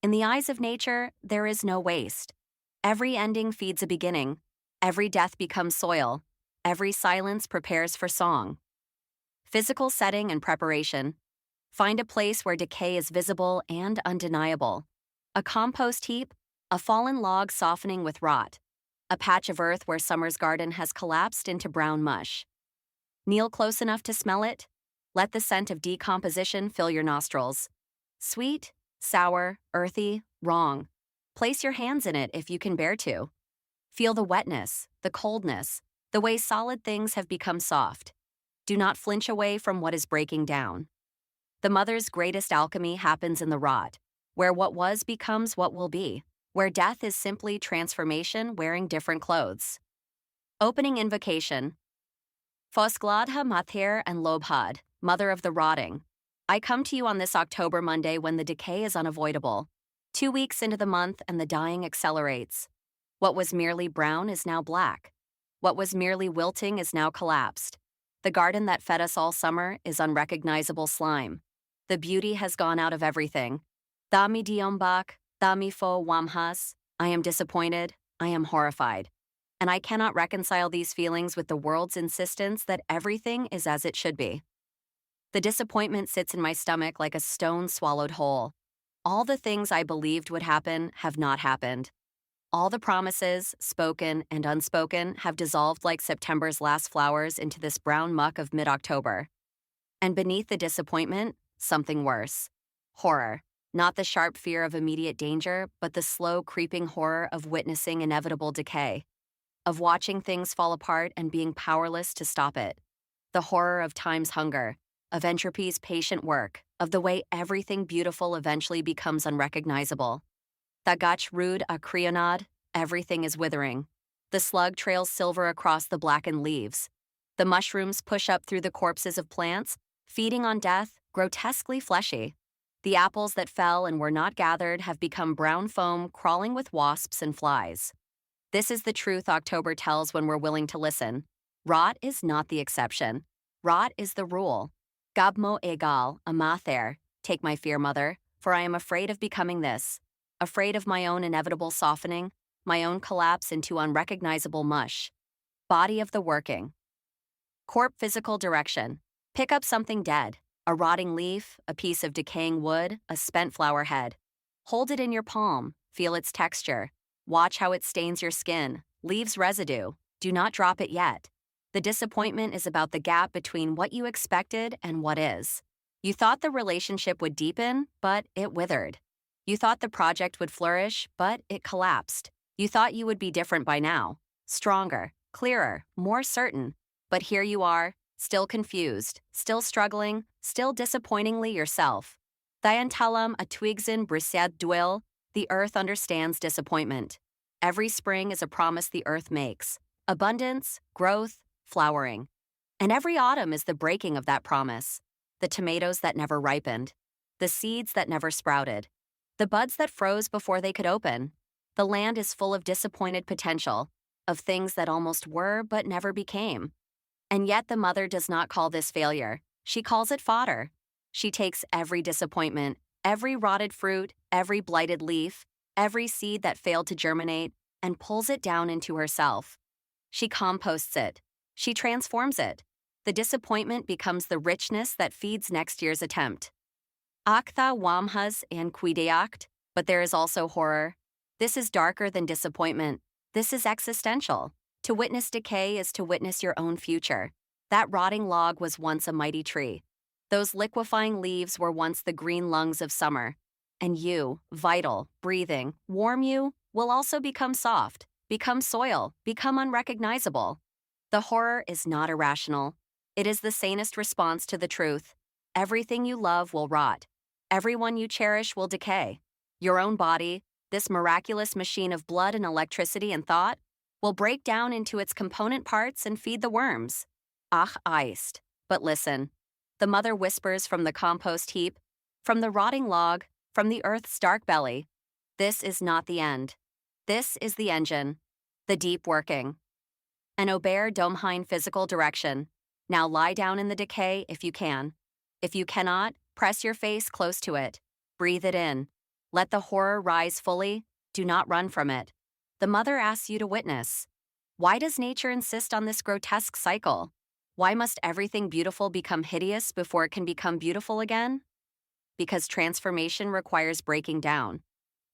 In the eyes of nature, there is no waste. Every ending feeds a beginning. Every death becomes soil. Every silence prepares for song. Physical setting and preparation. Find a place where decay is visible and undeniable. A compost heap, a fallen log softening with rot, a patch of earth where summer's garden has collapsed into brown mush. Kneel close enough to smell it. Let the scent of decomposition fill your nostrils. Sweet, sour, earthy, wrong. Place your hands in it if you can bear to. Feel the wetness, the coldness, the way solid things have become soft. Do not flinch away from what is breaking down. The mother's greatest alchemy happens in the rot, where what was becomes what will be, where death is simply transformation wearing different clothes. Opening invocation. Fosgladha Mathir and Lobhad, mother of the rotting. I come to you on this October Monday when the decay is unavoidable. 2 weeks into the month and the dying accelerates. What was merely brown is now black. What was merely wilting is now collapsed. The garden that fed us all summer is unrecognizable slime. The beauty has gone out of everything. Dami diombak, dami fo wamhas. I am disappointed. I am horrified. And I cannot reconcile these feelings with the world's insistence that everything is as it should be. The disappointment sits in my stomach like a stone swallowed whole. All the things I believed would happen have not happened. All the promises, spoken and unspoken, have dissolved like September's last flowers into this brown muck of mid-October. And beneath the disappointment, something worse. Horror. Not the sharp fear of immediate danger, but the slow, creeping horror of witnessing inevitable decay. Of watching things fall apart and being powerless to stop it. The horror of time's hunger. Of entropy's patient work, of the way everything beautiful eventually becomes unrecognizable. Thagach rude a creonad, everything is withering. The slug trails silver across the blackened leaves. The mushrooms push up through the corpses of plants, feeding on death, grotesquely fleshy. The apples that fell and were not gathered have become brown foam crawling with wasps and flies. This is the truth October tells when we're willing to listen. Rot is not the exception. Rot is the rule. Gabmo egal, amather, take my fear, mother, for I am afraid of becoming this, afraid of my own inevitable softening, my own collapse into unrecognizable mush. Body of the working. Corp physical direction. Pick up something dead, a rotting leaf, a piece of decaying wood, a spent flower head. Hold it in your palm, feel its texture. Watch how it stains your skin, leaves residue. Do not drop it yet. The disappointment is about the gap between what you expected and what is. You thought the relationship would deepen, but it withered. You thought the project would flourish, but it collapsed. You thought you would be different by now. Stronger, clearer, more certain. But here you are, still confused, still struggling, still disappointingly yourself. Diantalam a twigsin brisad dwil, the earth understands disappointment. Every spring is a promise the earth makes. Abundance, growth, flowering. And every autumn is the breaking of that promise. The tomatoes that never ripened. The seeds that never sprouted. The buds that froze before they could open. The land is full of disappointed potential, of things that almost were but never became. And yet the mother does not call this failure. She calls it fodder. She takes every disappointment, every rotted fruit, every blighted leaf, every seed that failed to germinate, and pulls it down into herself. She composts it. She transforms it. The disappointment becomes the richness that feeds next year's attempt. Aktha wamhas and quideact, but there is also horror. This is darker than disappointment. This is existential. To witness decay is to witness your own future. That rotting log was once a mighty tree. Those liquefying leaves were once the green lungs of summer. And you, vital, breathing, warm you, will also become soft, become soil, become unrecognizable. The horror is not irrational. It is the sanest response to the truth. Everything you love will rot. Everyone you cherish will decay. Your own body, this miraculous machine of blood and electricity and thought, will break down into its component parts and feed the worms. Ach eist. But listen. The mother whispers from the compost heap, from the rotting log, from the earth's dark belly. This is not the end. This is the engine. The deep working. An Ober Domheim physical direction. Now lie down in the decay if you can. If you cannot, press your face close to it. Breathe it in. Let the horror rise fully. Do not run from it. The mother asks you to witness. Why does nature insist on this grotesque cycle? Why must everything beautiful become hideous before it can become beautiful again? Because transformation requires breaking down.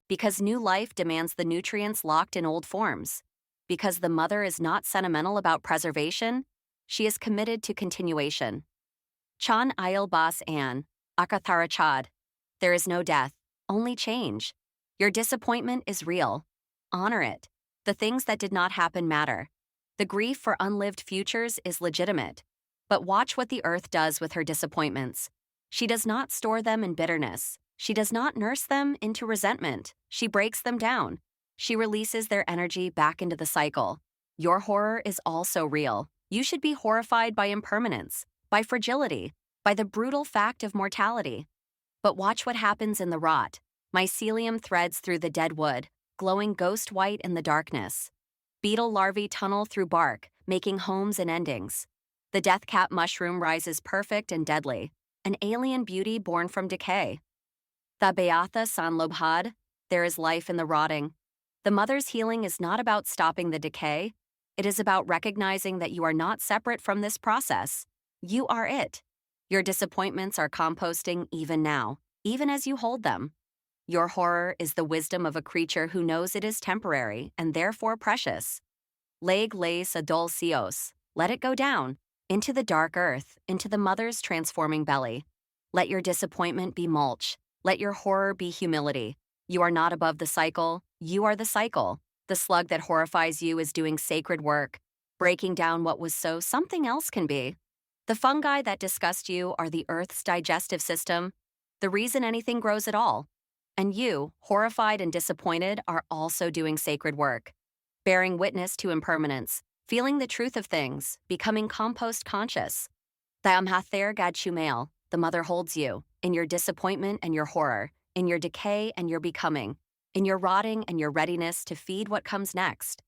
Because new life demands the nutrients locked in old forms. Because the mother is not sentimental about preservation, she is committed to continuation. Chan ayal bas an, akatharachad. There is no death, only change. Your disappointment is real. Honor it. The things that did not happen matter. The grief for unlived futures is legitimate. But watch what the earth does with her disappointments. She does not store them in bitterness. She does not nurse them into resentment. She breaks them down. She releases their energy back into the cycle. Your horror is also real. You should be horrified by impermanence, by fragility, by the brutal fact of mortality. But watch what happens in the rot. Mycelium threads through the dead wood, glowing ghost white in the darkness. Beetle larvae tunnel through bark, making homes and endings. The deathcap mushroom rises perfect and deadly, an alien beauty born from decay. The Beatha San Lobhad, there is life in the rotting. The mother's healing is not about stopping the decay. It is about recognizing that you are not separate from this process. You are it. Your disappointments are composting even now, even as you hold them. Your horror is the wisdom of a creature who knows it is temporary and therefore precious. Leg leis adolcios, let it go down, into the dark earth, into the mother's transforming belly. Let your disappointment be mulch. Let your horror be humility. You are not above the cycle. You are the cycle. The slug that horrifies you is doing sacred work, breaking down what was so something else can be. The fungi that disgust you are the earth's digestive system, the reason anything grows at all. And you, horrified and disappointed, are also doing sacred work, bearing witness to impermanence, feeling the truth of things, becoming compost conscious. The Amhather Gad Shumail, the mother holds you, in your disappointment and your horror, in your decay and your becoming, in your rotting and your readiness to feed what comes next.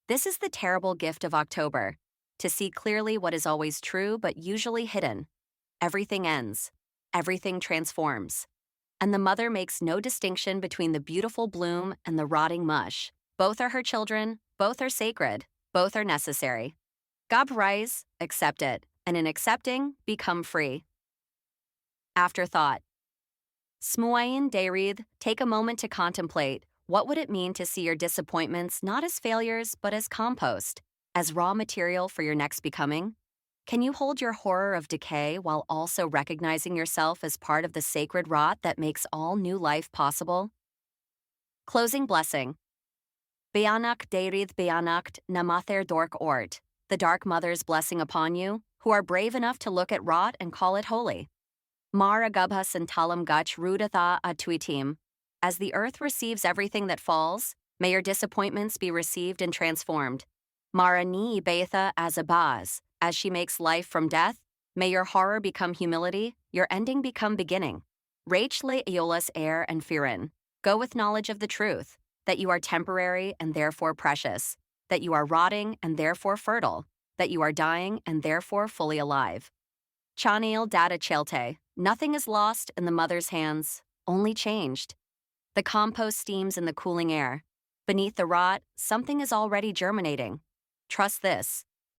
This is the terrible gift of October, to see clearly what is always true but usually hidden. Everything ends. Everything transforms. And the mother makes no distinction between the beautiful bloom and the rotting mush. Both are her children, both are sacred, both are necessary. Gab rise, accept it, and in accepting, become free. Afterthought. Smuayin Dairith, take a moment to contemplate what would it mean to see your disappointments not as failures but as compost, as raw material for your next becoming? Can you hold your horror of decay while also recognizing yourself as part of the sacred rot that makes all new life possible? Closing blessing. Beanak Deirith Beanacht Namather Dork Ort, the Dark Mother's blessing upon you, who are brave enough to look at rot and call it holy. Mar Agubhas and Talam Gutch Rudatha Atuitim. As the earth receives everything that falls, may your disappointments be received and transformed. Mara Ni Betha Azabaz. As she makes life from death, may your horror become humility, your ending become beginning. Rachle Aeolus Air and Firin. Go with knowledge of the truth, that you are temporary and therefore precious, that you are rotting and therefore fertile, that you are dying and therefore fully alive. Chanil Data Chelte. Nothing is lost in the mother's hands, only changed. The compost steams in the cooling air. Beneath the rot, something is already germinating. Trust this.